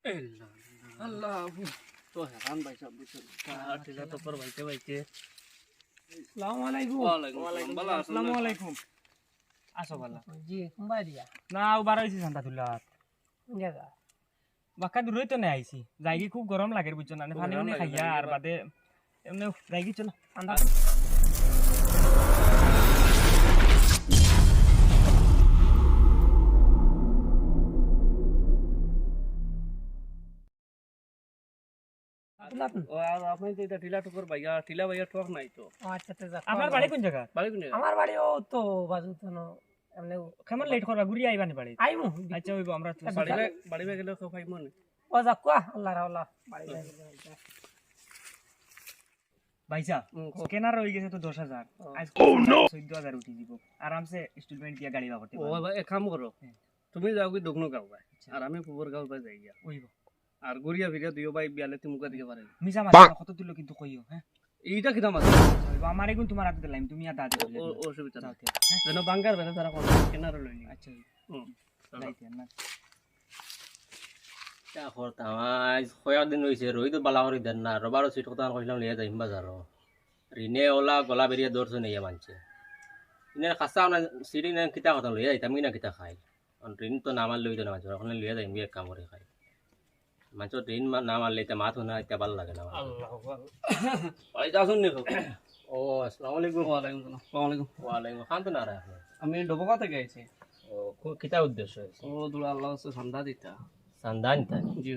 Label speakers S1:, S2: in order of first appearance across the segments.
S1: আল্লাহ তো হেরান ভাই সব বুঝছেন ঠিক আছে পর ভাইতে ভাইতে
S2: আসসালামু আলাইকুম।
S1: ওয়ালাইকুম ভালো
S2: আসসালামু আলাইকুম। আসো ভালো
S3: জি কুম্বাই দিয়া
S2: না উবার হইছি সান্তা তুলাত
S3: জায়গা
S2: বাক্কা দূর হইতো না আইছি যাইগি খুব গরম লাগে বুঝছো না
S1: খুব
S2: পানি
S1: গরম
S2: উনি
S1: লাগে,
S2: খাইয়া
S1: যাইগি
S2: আর
S1: বা-
S2: বাদে এমনি যাইগি চলো
S3: ঠান্ডা
S1: ও আর আপনি তো এটা টিলা টুকুর ভাইয়া টিলা ভাইয়া ঠক নাই তো
S3: আচ্ছা তো যাক
S2: আপনার বাড়ি কোন জায়গা
S1: বাড়ি কোন জায়গা?
S3: আমার বাড়ি ও তো বাজু তো এমনি
S2: কেমন লেট করবা ঘুরি আইবানি বাড়ি
S3: আইমু
S2: আচ্ছা হইব আমরা তো
S1: বাড়ি গেলে কেউ পাইব না
S3: ও যাক কোয়া আল্লাহ রাওলা বাড়ি যাই
S2: ভাইসা
S1: হুম,
S2: কেনার হয়ে গেছে তো 10,000 আজ 14,000 উঠি দিব আরামসে স্টুডেন্ট দিয়া গাড়ি বা করতে
S1: ও
S2: পারবো
S1: ভাই এক কাম করো তুমি যাও কি দক্ষিণ গাঁও ভাই আর আমি পুবর গাঁও ভাই যাই গিয়া
S2: হইব
S1: আর গড়িয়া ফিরিয়া দুই ভাই বিয়ালে তুমি মুখা দিকে পারে
S2: মিছা মাছ কত তুলো কিন্তু কইও হ্যাঁ
S1: এইটা কিতাম আছে
S2: হইব আমার এগুন তোমার হাতে দিলাম তুমি আর দাদি বললে
S1: অসুবিধা
S2: যাও
S1: নাই
S2: তে, হ্যাঁ?
S1: যেন বাঙ্গার বেলা তারা কোনো কেনার লই নি
S2: আচ্ছা হইব।
S1: হুম
S2: যাইতে না
S4: কয়েকদিন হয়েছে রোহিত বালা করে দেন না রবারও সিট কথা কইলাম লিয়ে যাইম বাজারও রিনে ওলা গলা বেরিয়ে দৌড়ছে নিয়ে মানছে ইনে খাসা না সিটি না কিতা কথা লইয়া যাইতাম কিনা কিতা খাই ঋণ তো নামার লইতো না মাছ ওখানে লিয়ে যাইম এক কাম করে খাই মাছ ঋণ না মারলে এটা মাথা না এটা ভালো লাগে না আমার।
S1: আল্লাহ ভাই যাসুন নি
S4: ও আসসালামু আলাইকুম
S1: ওয়ালাইকুম সালাম ওয়ালাইকুম
S4: ওয়ালাইকুম খান তো না রে আপনি
S1: আমি ডবকা থেকে আইছি
S4: ও কিতা উদ্দেশ্য হয়েছে
S1: ও দুলা আল্লাহ হচ্ছে সন্ধ্যা দিতা
S4: সান্দান তাই
S1: জি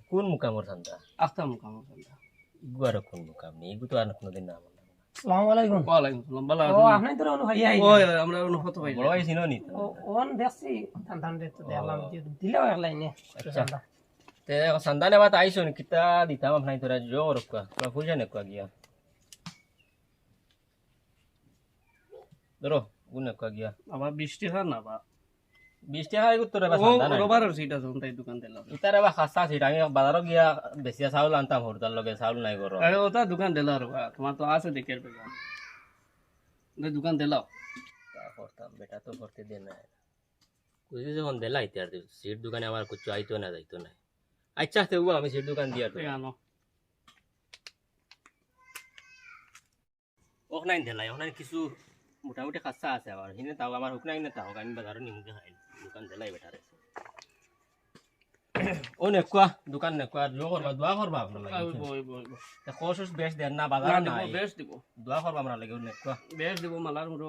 S4: কোন মুকামর সান্দা
S1: আস্তা মুকাম সন্ধ্যা
S4: ইগুয়ার কোন মুকাম নেই ইগু তো আর কোনোদিন না আমার
S3: আসসালামু আলাইকুম
S1: ওয়ালাইকুম সালাম ভালো
S3: ও
S1: আছেন
S3: আপনি তো অনু ভাই আই
S1: ওই আমরা অনুভূত পাই
S4: বড় হয়েছি নি
S3: ও ওন দেখছি ঠান্ডা তো দেখলাম যে দিলেও এক লাইনে ঠান্ডা
S4: te sandane bat aiso ni kita ditama bnai tora jor kwa la fuja ne kwa gia doro gune kwa gia
S1: আবার বৃষ্টি হয় না বা
S4: 20 টাকা ইগু তোরা বা
S1: ও
S4: sandane
S1: রবারের সিট আছে তাই দোকান দিলাম
S4: itara ba khassa si rangi bazaro gia besia saul antam hordal loge saul nai goro
S1: আরে ওটা দোকান দিলার তোমার তো আছে দেখে দোকান দোকান দিলাও
S4: ta kortam beta to korte de na kuji যখন দেলা ইতার সিট দোকানে আমার কিছু আইতো না যাইতো না আচ্ছা তে ও আমি সিট দোকান দিয়া তো
S1: আনো
S4: ওখানে দেলাই ওখানে কিছু মোটামুটি খাসা আছে আবার হিনে তাও আমার হুক নাই না তাও আমি বাজারে নিমুকে খাই দোকান দেলাই বেটারে ও নেকুয়া দোকান নেকুয়া দোয়া করবা আপনার লাগে
S1: বই বই
S4: তে কোশস বেশ দেন না
S1: না
S4: বাজার
S1: দিব
S4: নাই
S1: বেশ দিব
S4: দোয়া করবা আমরা লাগে নেকুয়া
S1: বেশ দিব মালার মুরো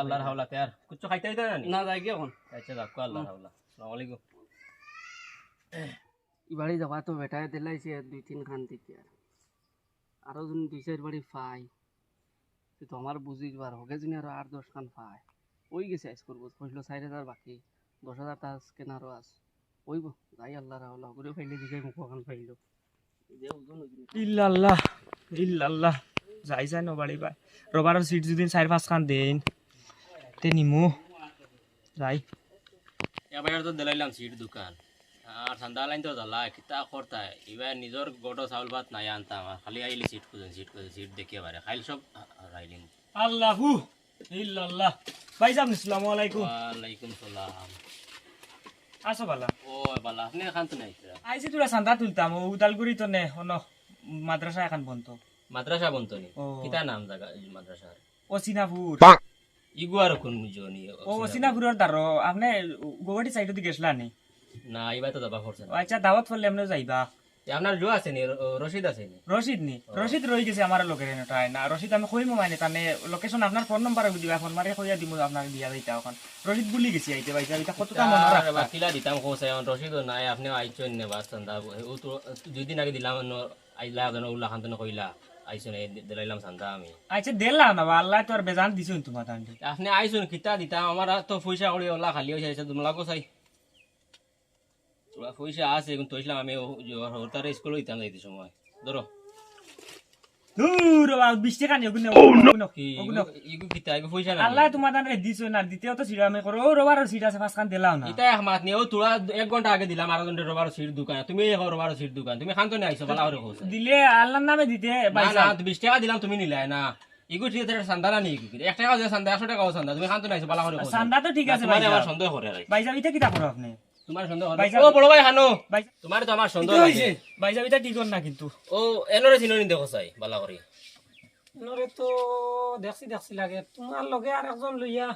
S4: আল্লাহর হাওলা তে আর কিছু খাইতে দিতে না
S1: না যাই গিয়ে এখন
S4: আচ্ছা যাকো আল্লাহর হাওলা আসসালামু আলাইকুম
S1: বাড়ি যাওয়া তো বেটায় দিলাইছে 2-3 খান থেকে আরো যদি 2-4 বাড়ি পাই তো আমার বুঝিবার হগে যদি আরো 8-10 খান পাই ওই গেছে আইস করবো কইলো 4,000 বাকি 10,000 টাকা কেনারও আছে ওইব যাই আল্লাহ রাহুল করে ফাইলে দিকে মুখ খান ফাইলো যে ওজন
S2: ইল্লাল্লাহ ইল্লাল্লাহ যাই যাই নবাড়ি ভাই রবারের সিট যদি 4-5 খান দেন তে নিমু যাই
S4: এবার তো দিলাইলাম সিট দোকান আর সন্ধ্যা লাইন তো জ্বালা কিতা করতা এবার নিজের গোটো চাউল ভাত নাই আনতাম খালি আইলি সিট খুঁজেন সিট দেখিয়ে পারে খাইল সব রাইলিন
S2: আল্লাহু ইল্লাল্লাহ ভাই সাহেব আসসালামু আলাইকুম
S4: ওয়ালাইকুম সালাম
S2: আসো বালা
S4: ও বালা আপনি এখান তো নাই
S2: আইছি তোরা চান্দা তুলতাম ও উদালগুড়ি তো নে হন মাদ্রাসা এখন বন্ধ
S4: মাদ্রাসা বন্তনি
S2: ও।
S4: কিতা নাম জায়গা মাদ্রাসার
S2: অসিনাপুর
S4: ইগু আর কোন জনি
S2: ও অসিনাপুরের দারো আপনি গুয়াহাটি সাইড দিকে গেছলা নি
S4: না এবার তো যাবা করছেন
S2: ও আচ্ছা দাওয়াত করলে এমনি যাইবা
S4: আপনার জো আছে নি রশিদ আছে নি
S2: রশিদ নি রশিদ রই গেছে আমার লোকের এনটাই না রশিদ আমি কইমু মানে তানে লোকেশন আপনার ফোন নাম্বার দিবা ফোন মারে কইয়া দিমু আপনার দিয়া দিতা এখন রশিদ ভুলি গেছি আইতে ভাই এটা কতটা মনে রাখবা
S4: কিলা দিতাম কোসে রশিদ নাই আপনি আইছেন নে বাসন দা ও তো দুই দিন আগে দিলাম আইলা যেন উল্লা খান তো কইলা আইছেন দিলাইলাম সান্দা আমি
S2: আচ্ছা দেলা না বা আল্লাহ তোর বেজান দিছুন তোমার তান্ডি
S4: আপনি আইছেন কিতা দিতাম আমার তো পয়সা করি ওলা খালি হইছে আইছে তোমরা কো চাই তোরা পয়সা আছে কিন্তু তইছিলাম আমি হরতারে স্কুল হইতাম যাইতে সময় ধরো
S2: দূর বা 20 টাকা নিও গুনে
S4: কি
S2: ওগুলো
S4: ইগু কিতা ইগু পয়সা না
S2: আল্লাহ তোমার তান্ডে দিছুন না দ্বিতীয় তো সিরা আমি করো ও রবার সিট আছে পাঁচ খান দিলাও না
S4: ইতা এক মাত নিয়ে ও তোরা 1 ঘন্টা আগে দিলাম আর ঘন্টা রবার সিট দোকান তুমি রবার সিট দোকান তুমি খান তো নি আইছো বালা করে কইছো
S2: দিলে আল্লাহর নামে দিতে ভাই
S4: না না 20 টাকা দিলাম তুমি নিলাই না ইগু ঠিক আছে সান্দানা নি ইগু 1 টাকা দিয়ে সান্দা 100 টাকাও সান্দা তুমি খান তো নাইছো বালা করে কইছো
S2: সান্দা তো ঠিক আছে
S4: মানে
S2: ভাই
S4: আমার সন্দেহ করে রাই
S2: ভাই যাবিতে কিটা করো আপনি
S4: তোমার সন্দেহ হয়?
S2: ভাইজান।
S4: ও বড় ভাই হানো
S2: ভাই-
S4: তোমার তো আমার সন্দেহ
S2: কিতা
S4: লাগে
S2: হইছে? ভাইজান এটা ঠিক হন না কিন্তু।
S4: ও এনরে চিননি দেখো চাই বালা করে
S3: নরে তো দেখছি লাগে তোমার লগে আর একজন লইয়া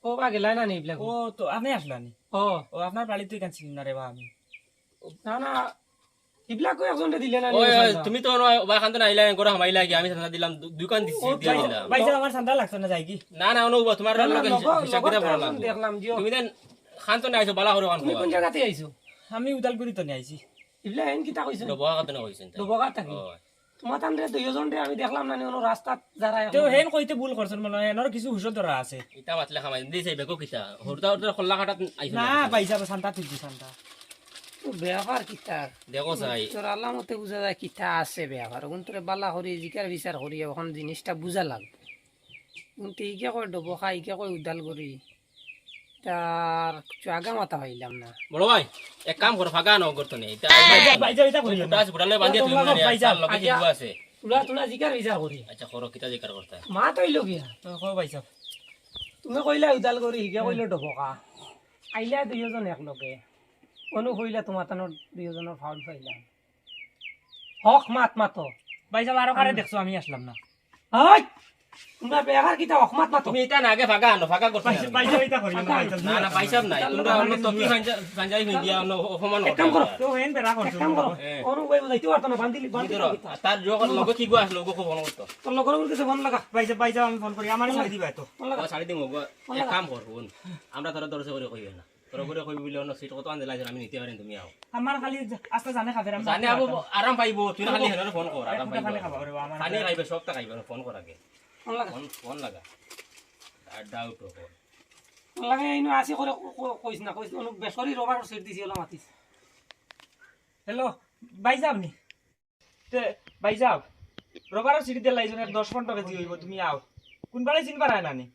S3: কবা গেলাই না নি এইবিলাক
S2: ও তো আপনি আসলানি?
S3: ও
S2: ও আপনার বাড়িতে কেন চিনি না রে বা আমি।
S3: না না এইবিলাকও একজনটা দিলে না নি
S4: ওই ওই
S3: সন্ধ্যা?
S4: তুমি তো ওই খান তো আইলা করে হামাইলা কি আমি সান্দা দিলাম দুকান দিছি দিয়া দিলাম
S2: ভাইজান আমার ঠান্ডা লাগছে না যাই কি?
S4: না না অনুভব তোমার
S3: না, না,
S4: লগে
S3: লগর-
S4: হিসাব
S3: লগর
S4: কিতাব
S3: তো
S4: ভরা
S3: একজন
S4: লাগবে
S3: দেখলাম যে
S4: তুমি দেন খান তো আইছো বালা করে খান
S3: তুমি কোন জায়গাতে আইছো
S2: আমি উদালগুড়ি তো নিয়ে আইছি।
S3: এইবিলাক হেন কিতা কইছো
S4: বহা কথা না কইছেন
S3: দুবগা থাকি
S4: ওই
S3: তোমার তান্ডে দুইজন আমি দেখলাম না নি কোনো রাস্তাত যারা
S2: তো হেন কইতে ভুল করছেন মনে হয়, এনর কিছু হুশত ধরা আছে।
S4: ইটা মাতলে খামাই দিছে বেকো কিতা হরতা হরতা খল্লা কাটাত আইছো
S2: না পাইছা শান্তা তুলছি শান্তা।
S3: ব্যাপার কিতা
S4: দেখো চাই
S3: তোর আল্লাহ মতে বুঝা যায় কিতা আছে ব্যাপার কোন তোরে বালা করি জিকার বিচার করি এখন জিনিসটা বুঝা লাগবে কিন্তু ইকে কয় ডবখা ইকে কয় উদাল করি তার কিছু আগা মাথা পাইলাম না
S4: বড় ভাই এক কাম করো ফাঁকা ন করতে নেই
S2: ভাইজান এটা করিও না।
S4: ফুটালে বান্ধিয়ে তুমি
S2: তোমরা
S4: মানে
S2: পাইছা,
S4: লগে
S3: আচ্ছা।
S4: জিগু আছে
S3: তোরা তোরা জিকার বিচার করি
S4: আচ্ছা করো কিতা জিকার করতে
S3: মা তৈল গিয়া
S2: তো কও ভাইজান।
S3: তুমি কইলা উদাল করি হিকে কইলে ডবকা আইলা দুইজন একলগে অনু কইলা তোমার তানোর দুইজনের ফাউল পাইলাম হক মাত মাতো
S2: ভাইজান আরো কারে দেখছো আমি আসলাম না।
S3: হয় তোমরা বেগার কিতা হক মাত মাতো
S4: তুমি এটা না আগে ফাঁকা আনো ফাঁকা করতে
S2: ভাইজান ভাইজান এটা করিও না ভাইজান।
S4: না না পয়সা নাই তোমরা অন্য টপি ফাঞ্জাই দিয়া অন্য অপমান
S3: এক কাম করো
S2: তো হেন বেরা
S3: এক
S2: করছো।
S3: কাম করো
S4: হ্যাঁ।
S3: অনু কই বুঝাইতে পারতো না বান্ধিলি বান্ধিলি কিতা
S4: তার যোগ লগে কি গো আসলো গো ফোন করতো
S3: তোর লগর বলতেছে ফোন লাগা
S2: ভাইজান ভাইজান আমি ফোন করি আমার ছাড়ি দিবা তো।
S3: ফোন লাগা
S4: ও ছাড়ি দিমু গো এক কাম কর বোন আমরা তোরা দরজা করে কইবে না তোরা করে কইবি বলে অন্য সিট কত আনতে লাগে আমি নিতে পারেন তুমি আও
S2: আমার খালি আস্তে জানে খাবে আমি
S4: জানে আবো আরাম পাইবো তুই না খালি হেনরে ফোন কর আরাম
S2: খালি
S4: পাইবো
S2: খাবা রে আমার
S4: খালি খাইবে সবটা খাইবে ফোন কর আগে
S3: ফোন লাগা
S4: ফোন লাগা আর ডাউট কর
S3: ফোন লাগা ইনো আসি করে কইছ না কইছ অনু বেসরি রবার সিট দিছি ওলা মাতিস
S2: হ্যালো ভাইজান নি তে ভাইজান রবারের সিটি দিয়ে লাইজন 10-15 কেজি হইব তুমি আও কোন বাড়ি চিন পারায় না নি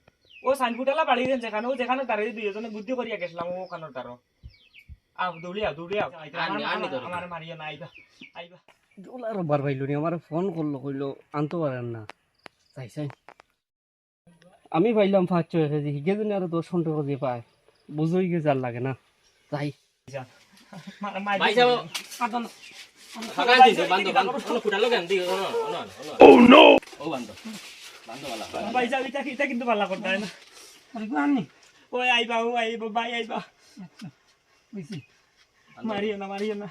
S2: ও সাইনফুটালা বাড়ি দেন যেখানে ও যেখানে তারে দুইজনে বুদ্ধি করিয়া গেছিলাম ও কানোর তারো আও দৌড়ি আও আমার মারিয়া না আইবা আইবা
S1: ওলা রোববার পাইলো নি আমার ফোন করলো কইলো আনতে পারেন না চাই চাই আমি পাইলাম 5-6 কেজি হিগে যদি আরো 10-15 কেজি পায় বুঝই গে যার লাগে না তাই
S4: ভাই যাও
S3: কাদন
S4: ফাঁকা দিছে বান্ধব অন্য ফুটালো কেন দি অন্য অন্য ও নো ও বান্ধব বান্ধব वाला
S2: ভাইজান এটা কিন্তু ভালো করতে হয় না।
S3: আরে কো আননি
S2: ওই আইবা ও আইবা ভাই আইবা
S3: বুঝছি
S2: মারিও না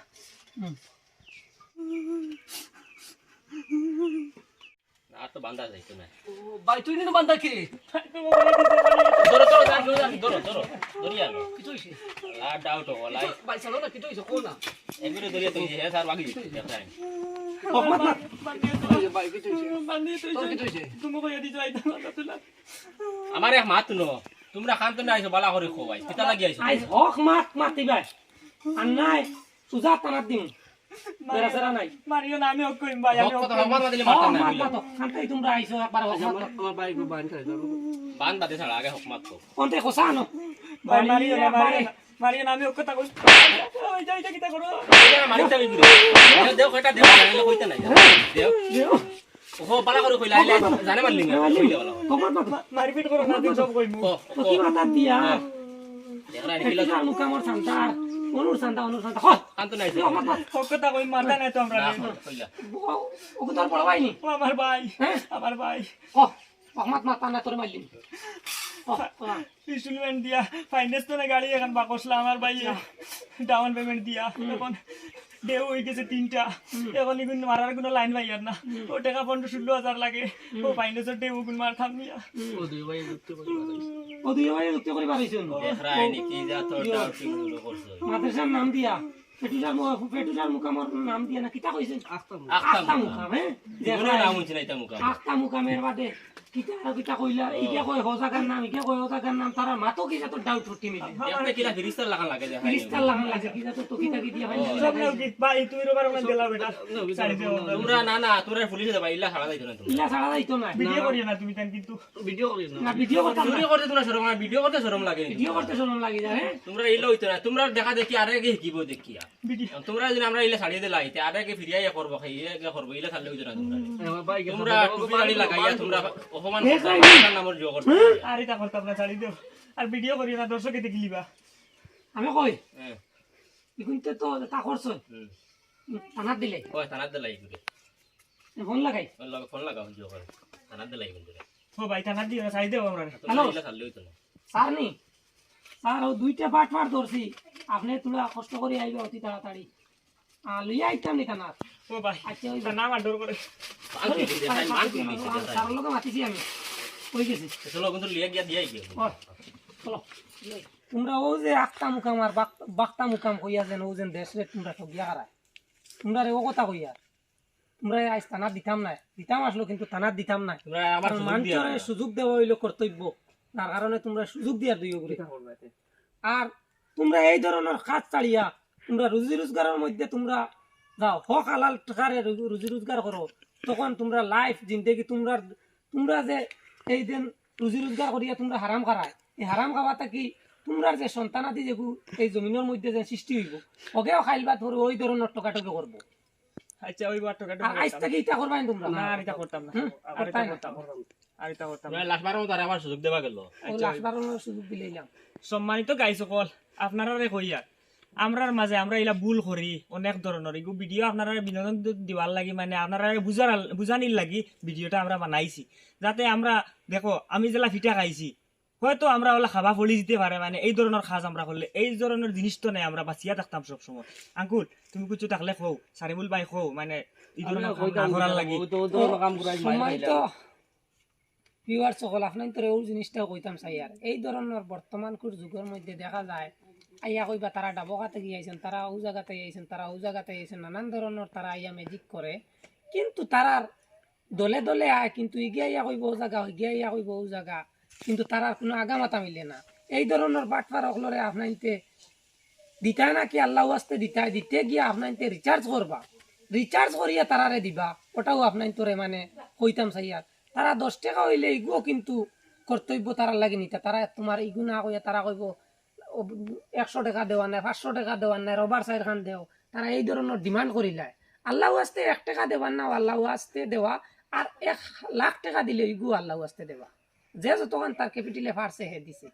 S4: আর তো বান্ধা যাইতো না
S1: ভাই তুই নিনো বান্দা কে
S4: ধরো ধরো ধরো ধরো ধরিয়া লো
S1: কিছু হইছে
S4: লা ডাউট ও লাই
S1: ভাই চলো না কিছু হইছে কো না
S4: এগুলো ধরিয়া তুই হে স্যার বাকি দেখতাই
S3: হক মাত মাত
S1: ভাই কিছু হইছে তোর কিছু হইছে
S2: তুমি কইয়া দিছো আইতা না তুলা
S4: আমার এক মাত নো তোমরা খান তো না আইছো বালা করে খোবাই কিতা লাগি আইছো
S3: আইস হক মাত মাতিবাই আর নাই সুজা তানাত দিম মেরা সারা নাই
S2: মারিও না আমি ওক কইম ভাই আমি
S4: কথা হমান দিলে
S3: হক
S4: মারতাম না
S3: মাত মাতো কান্তাই তোমরা আইছো একবার হক মাত
S1: আমার ভাই গো বান খাই দাও
S4: বান বাদে ছাড়া আগে হক মাত তো
S3: কোনতে কোসানো
S2: ভাই মারিও না আমি ওক কথা কই ওই যাই কিটা করো
S4: মারিতা বিগুলো দেও কয়টা দেও জানিলে কইতে নাই দেও ও বালা করে কইলা আইলে জানে মারলি না কইলে বালা
S3: হক মাত মাত
S2: মারপিট করো না দিন সব কইম
S4: ও
S3: তো কি মাতা দিয়া
S4: দেখরা নিকিলা
S3: এটা মুকামর সান্তার অনুর সান্তা হক
S4: খান তো নাই
S3: হক মাত মাত
S2: ওক কথা কই মারতা নাই তো আমরা
S4: কইলা
S3: ওকে তোর পড়াবাইনি
S2: ও আমার ভাই
S3: হ্যাঁ
S2: আমার ভাই
S3: হক হক মাত মাত না তোর মারলি
S2: ইনস্টলমেন্ট দিয়া ফাইন্যান্স তো না গাড়ি এখন বাকসলা আমার ভাই ডাউন পেমেন্ট দিয়া এখন দেও হয়ে গেছে 3টা এখন ইগুন মারার কোনো লাইন ভাই আর না ও টাকা 15-16 লাগে ও ফাইন্যান্সের দেও গুণ মার থামিয়া
S1: ও দুই ভাই যুক্ত করে
S3: ও দুই ভাই যুক্ত করে পারিছেন
S4: দেখরা নিকি যা তো ডাউটিং গুলো করছো
S3: মাদ্রাসার নাম দিয়া পেটুলার মুকামর নাম দিয়া না কিতা কইছেন
S1: আসতাম
S3: আস্তা মুকাম হ্যাঁ
S4: যেগুলো নাম হচ্ছে না এটা মুকা
S3: আস্তা মুকামের বাদে কিতা আর কিতা কইলা ইকে কই হোজাগার নাম ইকে কই হোজাগার নাম তারা মাতো কি যত ডাউট ফুটি মিলে
S4: দেখতে কিলা ফিরিস্তার লাগা লাগে যে
S3: ক্রিস্টাল লাগান লাগে কি যত তো কিতা কি দিয়া ভাই
S2: সব নাও কি ভাই তুমি রবার মনে দিলা বেটা সারি দেও
S4: তোমরা না না তোরা পুলিশে যাবা ইলা ছাড়া যাইতো না তোমরা
S3: ইলা ছাড়া যাইতো না
S2: ভিডিও করিও না তুমি তান কিন্তু
S1: ভিডিও করি
S3: না ভিডিও করতে
S4: চুরি করতে তোমরা শরম না ভিডিও করতে শরম লাগে
S3: ভিডিও করতে শরম লাগি যায় হ্যাঁ
S4: তোমরা ইলা হইতো না তোমরা দেখা দেখি আরে কে শিকিব দেখিয়া
S2: ভিডিও
S4: তোমরা যদি আমরা ইলা ছাড়িয়ে দিলাই তে আরে কে ফিরিয়া করব খাই ইলা করব ইলা ছাড়লে হইতো না তোমরা
S1: আমার ভাই
S4: তোমরা টুপি গাড়ি লাগাইয়া তোমরা অপমান নামের জোর করতে
S2: আর এটা করতে আপনার ছাড়ি দেও আর ভিডিও করিও না দর্শকে দেখলিবা
S3: আমি কই
S4: হ্যাঁ
S3: ইগুনতে তো তা করছ থানাত দিলে
S4: ওই থানার দিলাই করে
S3: ফোন লাগাই
S4: ওর লগে ফোন লাগাও জিও করে থানার দিলাই কিন্তু
S2: ও ভাই থানা দিয়ে সাইড দেবো আমরা
S3: হ্যালো।
S4: ইলা খালি হইতো না
S3: স্যার নি স্যার ও দুইটা বাট মার ধরছি আপনি তোলা কষ্ট করে আইবে অতি তাড়াতাড়ি লইয়া আইতাম নি থানাত
S2: ও ভাই
S3: আচ্ছা ওই
S2: নাম আর ডর করে
S3: স্যার লোক মাতিছি আমি ওই গেছি
S4: চলো কিন্তু লিয়া গিয়া দিয়াই কি
S3: ও, চলো তোমরা ও যে আক্তা মুকাম আর বাক্তা মুকাম কইয়া যেন ও যেন দেশ রে তোমরা ঠগিয়া হারায় তোমরা রে ও কথা কইয়া তোমরা আজ থানাত দিতাম আসলো কিন্তু থানাত দিতাম না
S4: তোমরা আমার সুযোগ দিয়া
S3: মানুষের সুযোগ দেওয়া হইলো কর্তব্য তার কারণে তোমরা সুযোগ দিয়া দিও করে আর তোমরা এই ধরনের কাজ চালিয়া তোমরা রুজি রোজগারের মধ্যে তোমরা যাও হক হালাল টাকারে রুজি রোজগার করো তখন তোমরা লাইফ জিন্দেগি তোমরা যে এই দিন রুজি রোজগার করিয়া তোমরা হারাম খারায় এই হারাম খাওয়াটা কি তোমরা যে সন্তানাদি যেগু এই জমিনের মধ্যে যে সৃষ্টি হইব ওকেও খাইলবা ধরো ওই ধরনের টকাটকি করবো
S2: আচ্ছা ওই বার টাকা
S3: আর আজ থেকে ইটা করবাই তোমরা
S2: না আর এটা করতাম না আর
S3: আর
S2: এটা
S3: তাই না?
S2: করতাম আর এটা করতাম না।
S4: তোমরা লাস্ট বারও তার আমার সুযোগ দেবা গেল
S3: ও লাস্ট বারোর সুযোগ দিলাম
S2: সম্মানিত গাই সকল আপনারা কইয়া আমরার মাঝে আমরা এলা ভুল করি অনেক ধরনের এগু ভিডিও আপনারা বিনোদন দিবার লাগি মানে আপনারা বুঝানির লাগি ভিডিওটা আমরা বানাইছি যাতে আমরা দেখো আমি যেলা ফিটা খাইছি হয়তো আমরা ওলা খাবা ফলি দিতে পারে মানে এই ধরনের খাজ আমরা করলে এই ধরনের জিনিস তো নেই আমরা বাঁচিয়া থাকতাম সবসময় আঙ্কুল তুমি কিছু থাকলে খো সারিমুল ভাই খো মানে এই ধরনের কাম না করার লাগি
S3: সম্মানিত ভিউয়ার সকল আপনার তো এই জিনিসটাও কইতাম চাই আর এই ধরনের বর্তমানকুর যুগের মধ্যে দেখা যায় আইয়া কইবা তারা ডাবকাতে গিয়েছেন তারা ও জায়গাতে গিয়েছেন তারা ও জায়গাতে গিয়েছেন নানান ধরনের তারা আইয়া ম্যাজিক করে কিন্তু তারার দলে দলে আয় কিন্তু ইগিয়া ইয়া কইব ও জায়গা ইগিয়া ইয়া কইব ও জায়গা কিন্তু তারার কোনো আগামাতা মিলে না এই ধরনের বাটফার অকলরে আপনাইতে দিতাই না কি আল্লাহ আসতে দিতে গিয়া আপনাইতে রিচার্জ করবা রিচার্জ করিয়া তারারে দিবা ওটাও আপনার তোরে মানে কইতাম চাইয়া তারা 10 টাকা হইলে ইগুও কিন্তু কর্তব্য তারা লাগে নিতা তারা তোমার ইগু না কইয়া তারা কইব 100 টাকা দেওয়া নাই 500 টাকা দেওয়া নাই রবার সাইড খান দেও তারা এই ধরনের ডিমান্ড করিলায় আল্লাহ আসতে 1 টাকা দেওয়ার না আল্লাহ আসতে দেওয়া আর 1 লাখ টাকা দিলে ইগু আল্লাহ আসতে দেওয়া যে যতক্ষণ তার ক্যাপিটালে ফারছে হে দিছে